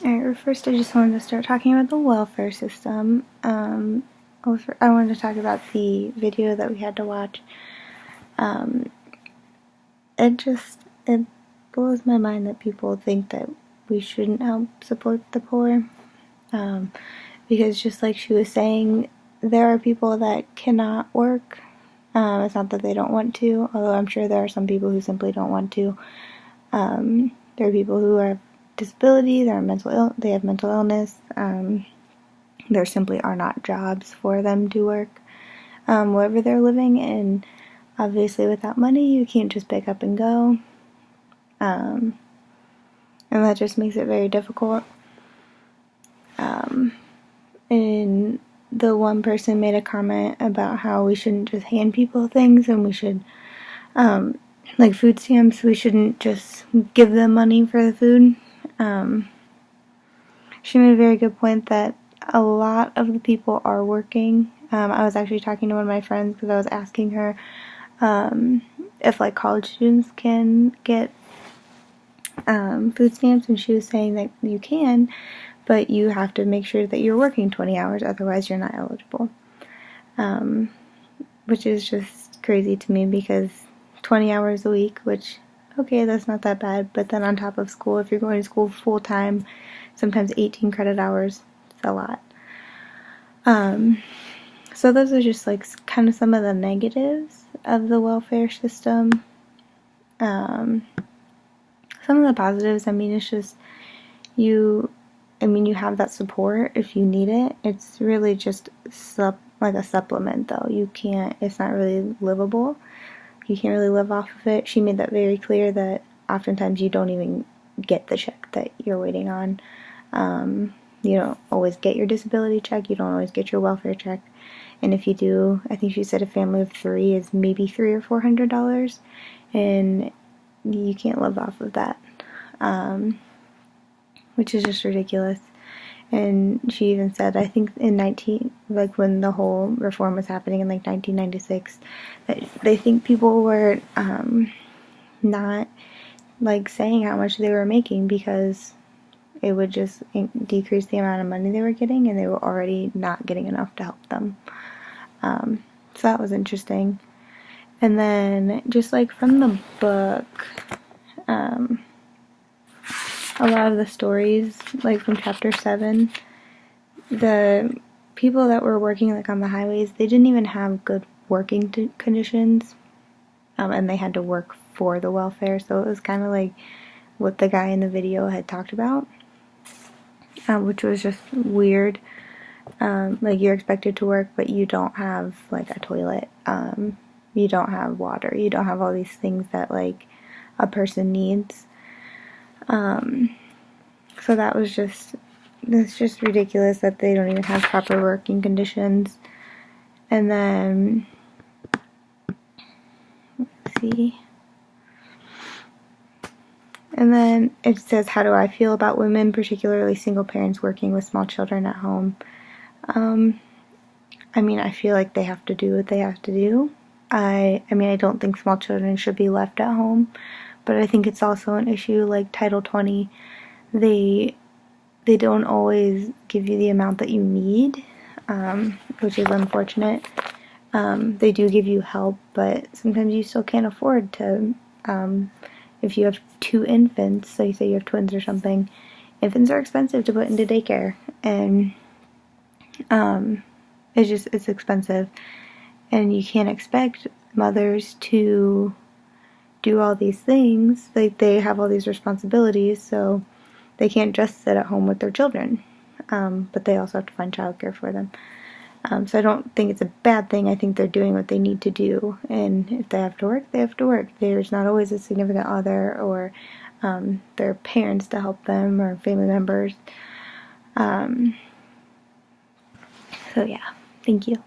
Alright, first I just wanted to start talking about the welfare system. I wanted to talk about the video that we had to watch. It blows my mind that people think that we shouldn't help support the poor. Because just like she was saying, there are people that cannot work. It's not that they don't want to, although I'm sure there are some people who simply don't want to. There are people who have disability, they have mental illness. There simply are not jobs for them to work wherever they're living, and obviously without money you can't just pick up and go. And that just makes it very difficult. And the one person made a comment about how we shouldn't just hand people things, and we should, like food stamps, we shouldn't just give them money for the food. She made a very good point that a lot of the people are working. I was actually talking to one of my friends because I was asking her if like college students can get food stamps, and she was saying that you can, but you have to make sure that you're working 20 hours, otherwise you're not eligible. Which is just crazy to me, because 20 hours a week, which, okay, that's not that bad, but then on top of school, if you're going to school full time, sometimes 18 credit hours, it's a lot. So those are just like kind of some of the negatives of the welfare system. Some of the positives, it's just you have that support if you need it. It's really just like a supplement, though. It's not really livable. You can't really live off of it. She made that very clear, that oftentimes you don't even get the check that you're waiting on. You don't always get your disability check. You don't always get your welfare check. And if you do, I think she said a family of 3 is maybe $300 or $400, and you can't live off of that, which is just ridiculous. And she even said, I think when the whole reform was happening in 1996, that they think people were not saying how much they were making, because it would just decrease the amount of money they were getting, and they were already not getting enough to help them. So that was interesting. And then just from the book, a lot of the stories, from chapter 7, the people that were working on the highways, they didn't even have good working conditions, and they had to work for the welfare. So it was kind of like what the guy in the video had talked about, which was just weird. You're expected to work, but you don't have a toilet, you don't have water, you don't have all these things that a person needs. So it's just ridiculous that they don't even have proper working conditions. And then, let's see. And then it says, how do I feel about women, particularly single parents working with small children at home? I feel like they have to do what they have to do. I don't think small children should be left at home, but I think it's also an issue like Title 20. They don't always give you the amount that you need, which is unfortunate. They do give you help, but sometimes you still can't afford to, if you have 2 infants, so you say you have twins or something, infants are expensive to put into daycare, and it's expensive, and you can't expect mothers to do all these things. They have all these responsibilities, so they can't just sit at home with their children, but they also have to find childcare for them. So I don't think it's a bad thing. I think they're doing what they need to do, and if they have to work, they have to work. There's not always a significant other or their parents to help them, or family members. So yeah, thank you.